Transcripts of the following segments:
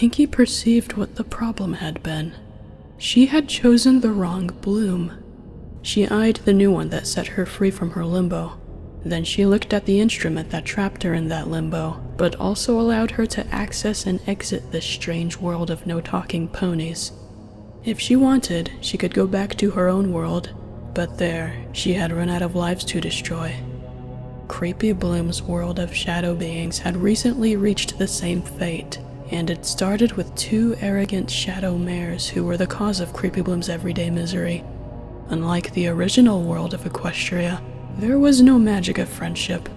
Pinky perceived what the problem had been. She had chosen the wrong bloom. She eyed the new one that set her free from her limbo. Then she looked at the instrument that trapped her in that limbo, but also allowed her to access and exit this strange world of no talking ponies. If she wanted, she could go back to her own world, but there, she had run out of lives to destroy. Creepy Bloom's world of shadow beings had recently reached the same fate, and it started with two arrogant shadow mares who were the cause of Creepy Bloom's everyday misery. Unlike the original world of Equestria, there was no magic of friendship.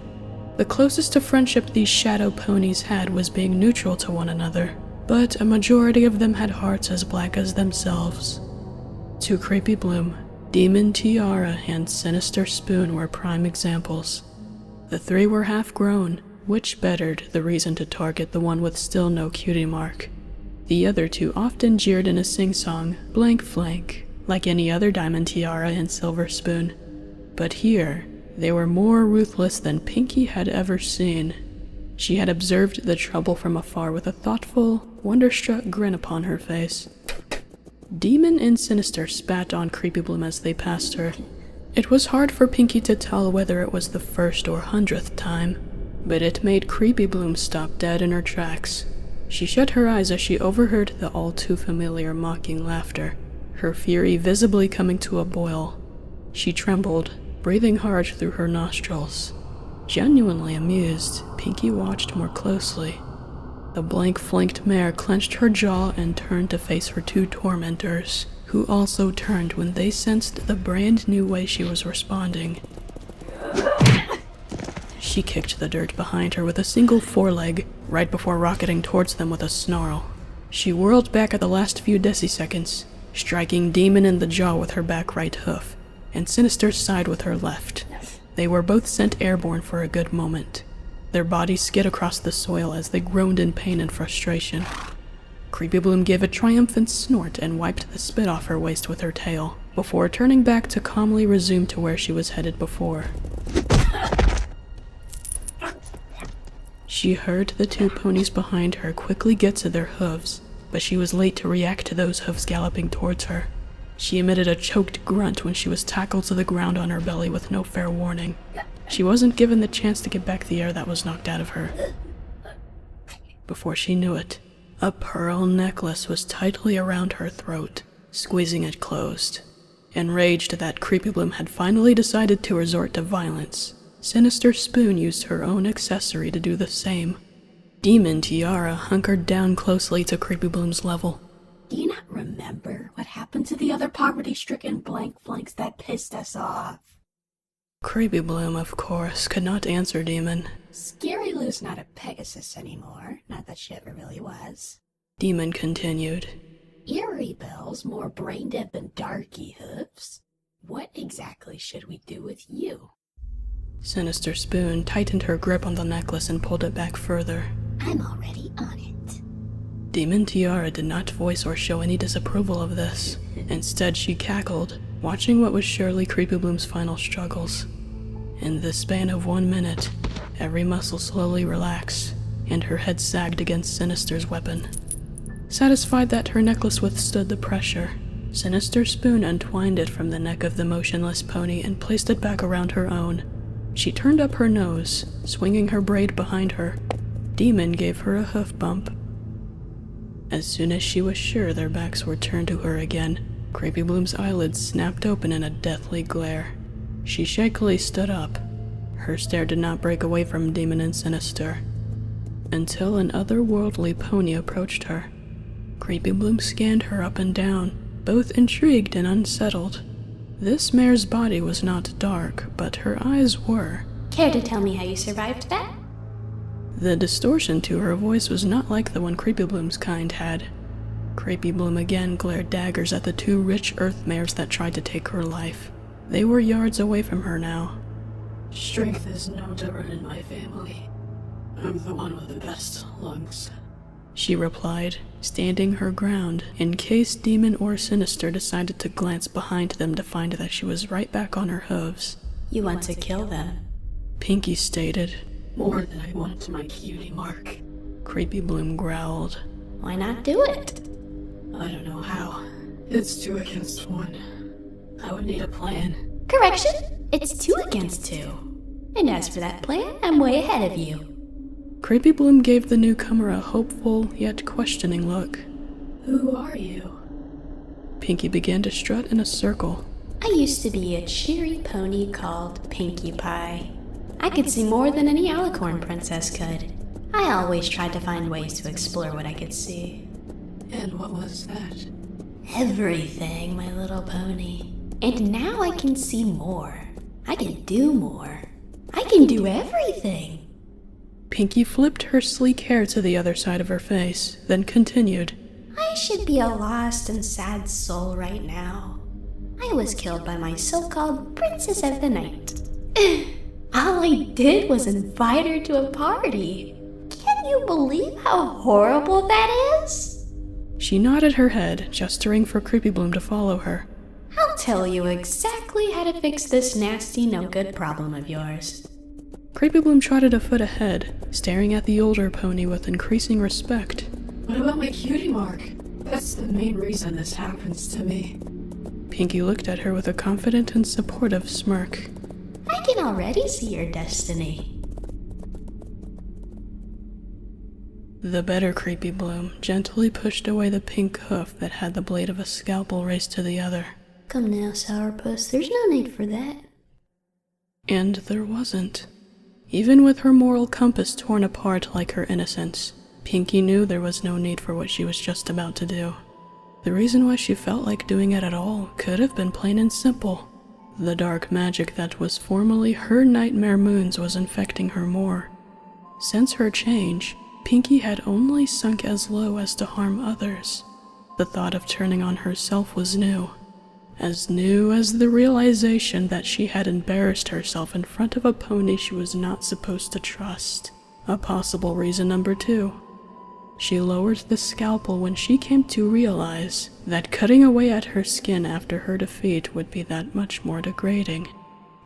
The closest to friendship these shadow ponies had was being neutral to one another, but a majority of them had hearts as black as themselves. To Creepy Bloom, Demon Tiara and Sinister Spoon were prime examples. The three were half-grown, which bettered the reason to target the one with still no cutie mark. The other two often jeered in a sing-song, blank flank, like any other Diamond Tiara and Silver Spoon. But here, they were more ruthless than Pinky had ever seen. She had observed the trouble from afar with a thoughtful, wonder-struck grin upon her face. Demon and Sinister spat on Creepy Bloom as they passed her. It was hard for Pinky to tell whether it was the first or 100th time, but it made Creepy Bloom stop dead in her tracks. She shut her eyes as she overheard the all-too-familiar mocking laughter, her fury visibly coming to a boil. She trembled, breathing hard through her nostrils. Genuinely amused, Pinky watched more closely. The blank-flanked mare clenched her jaw and turned to face her two tormentors, who also turned when they sensed the brand new way she was responding. She kicked the dirt behind her with a single foreleg, right before rocketing towards them with a snarl. She whirled back at the last few deciseconds, striking Demon in the jaw with her back right hoof, and Sinister's side with her left. They were both sent airborne for a good moment. Their bodies skid across the soil as they groaned in pain and frustration. Creepy Bloom gave a triumphant snort and wiped the spit off her waist with her tail, before turning back to calmly resume to where she was headed before. She heard the two ponies behind her quickly get to their hooves, but she was late to react to those hooves galloping towards her. She emitted a choked grunt when she was tackled to the ground on her belly with no fair warning. She wasn't given the chance to get back the air that was knocked out of her. Before she knew it, a pearl necklace was tightly around her throat, squeezing it closed. Enraged that Creepy Bloom had finally decided to resort to violence, Sinister Spoon used her own accessory to do the same. Demon Tiara hunkered down closely to Creepy Bloom's level. Do you not remember what happened to the other poverty-stricken blank flanks that pissed us off? Creepy Bloom, of course, could not answer Demon. Scary Lou's not a Pegasus anymore, not that she ever really was. Demon continued. Eerie Bell's more brain-dead than Darky Hooves. What exactly should we do with you? Sinister Spoon tightened her grip on the necklace and pulled it back further. I'm already on it. Demon Tiara did not voice or show any disapproval of this. Instead, she cackled, watching what was surely Creepy Bloom's final struggles. In the span of 1 minute, every muscle slowly relaxed, and her head sagged against Sinister's weapon. Satisfied that her necklace withstood the pressure, Sinister Spoon untwined it from the neck of the motionless pony and placed it back around her own. She turned up her nose, swinging her braid behind her. Demon gave her a hoof bump. As soon as she was sure their backs were turned to her again, Creepy Bloom's eyelids snapped open in a deathly glare. She shakily stood up. Her stare did not break away from Demon and Sinister, until an otherworldly pony approached her. Creepy Bloom scanned her up and down, both intrigued and unsettled. This mare's body was not dark, but her eyes were. Care to tell me how you survived that? The distortion to her voice was not like the one Creepy Bloom's kind had. Creepy Bloom again glared daggers at the two rich earth mares that tried to take her life. They were yards away from her now. Strength is no different in my family. I'm the one with the best lungs, she replied, standing her ground in case Demon or Sinister decided to glance behind them to find that she was right back on her hooves. You want to kill them? Pinky stated. More than I want my cutie mark. Creepy Bloom growled. Why not do it? I don't know how. It's 2 against 1. I would need a plan. Correction, it's 2 against 2. And as for that plan, I'm way ahead of you. Creepy Bloom gave the newcomer a hopeful yet questioning look. Who are you? Pinky began to strut in a circle. I used to be a cheery pony called Pinkie Pie. I could see more than any alicorn princess could. I always tried to find ways to explore what I could see. And what was that? Everything, my little pony. And now I can see more. I can do more. I can do everything. Pinky flipped her sleek hair to the other side of her face, then continued. I should be a lost and sad soul right now. I was killed by my so-called Princess of the Night. All I did was invite her to a party. Can you believe how horrible that is? She nodded her head, gesturing for Creepy Bloom to follow her. I'll tell you exactly how to fix this nasty no-good problem of yours. Creepy Bloom trotted a foot ahead, staring at the older pony with increasing respect. What about my cutie mark? That's the main reason this happens to me. Pinky looked at her with a confident and supportive smirk. I can already see your destiny. The better Creepy Bloom gently pushed away the pink hoof that had the blade of a scalpel raced to the other. Come now, Sourpuss, there's no need for that. And there wasn't. Even with her moral compass torn apart like her innocence, Pinky knew there was no need for what she was just about to do. The reason why she felt like doing it at all could have been plain and simple. The dark magic that was formerly her nightmare moons was infecting her more. Since her change, Pinky had only sunk as low as to harm others. The thought of turning on herself was new as the realization that she had embarrassed herself in front of a pony she was not supposed to trust. A possible reason number 2. She lowered the scalpel when she came to realize that cutting away at her skin after her defeat would be that much more degrading.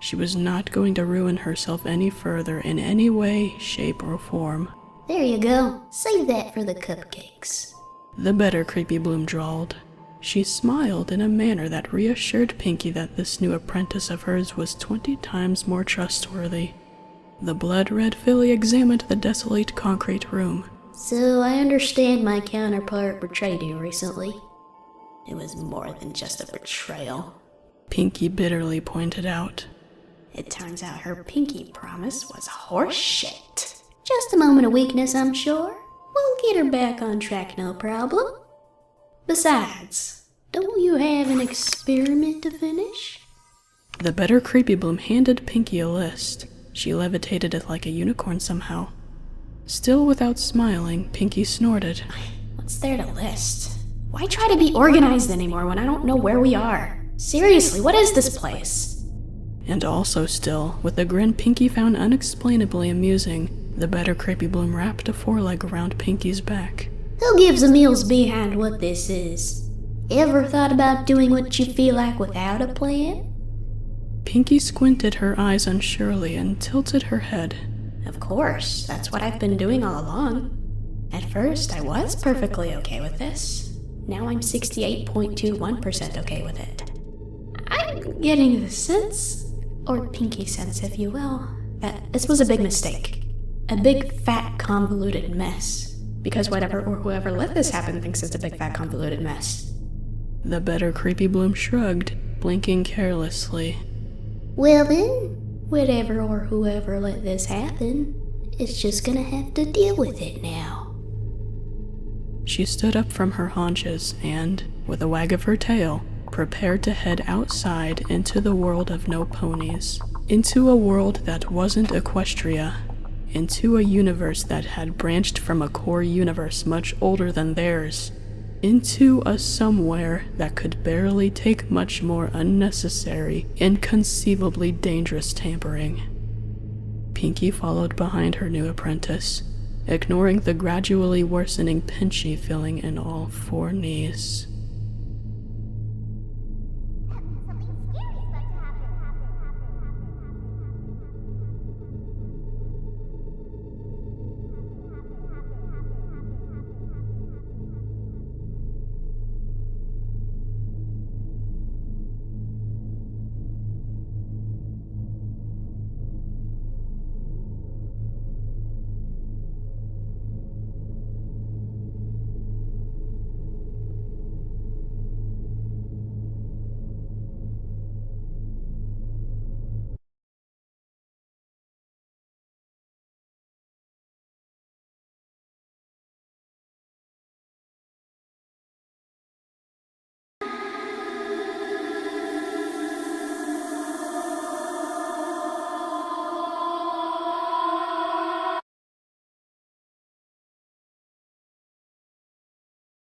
She was not going to ruin herself any further in any way, shape, or form. There you go. Save that for the cupcakes. The better Creepy Bloom drawled. She smiled in a manner that reassured Pinky that this new apprentice of hers was 20 times more trustworthy. The blood-red filly examined the desolate concrete room. So I understand my counterpart betrayed you recently. It was more than just a betrayal. Pinky bitterly pointed out. It turns out her pinky promise was horseshit. Just a moment of weakness, I'm sure. We'll get her back on track, no problem. Besides, don't you have an experiment to finish? The better Creepy Bloom handed Pinky a list. She levitated it like a unicorn somehow. Still without smiling, Pinky snorted. What's there to list? Why try to be organized anymore when I don't know where we are? Seriously, what is this place? And also still, with a grin Pinky found unexplainably amusing, the better Creepy Bloom wrapped a foreleg around Pinky's back. Who gives a meals behind what this is? Ever thought about doing what you feel like without a plan? Pinky squinted her eyes unsurely and tilted her head. Of course, that's what I've been doing all along. At first, I was perfectly okay with this. Now I'm 68.21% okay with it. I'm getting the sense, or Pinky sense if you will, that this was a big mistake. A big, fat, convoluted mess. Because whatever or whoever let this happen thinks it's a big, fat, convoluted mess. The better Creepy Bloom shrugged, blinking carelessly. Well then, whatever or whoever let this happen, is just gonna have to deal with it now. She stood up from her haunches and, with a wag of her tail, prepared to head outside into the world of no ponies. Into a world that wasn't Equestria. Into a universe that had branched from a core universe much older than theirs. Into a somewhere that could barely take much more unnecessary, inconceivably dangerous tampering. Pinky followed behind her new apprentice, ignoring the gradually worsening pinchy feeling in all 4 knees.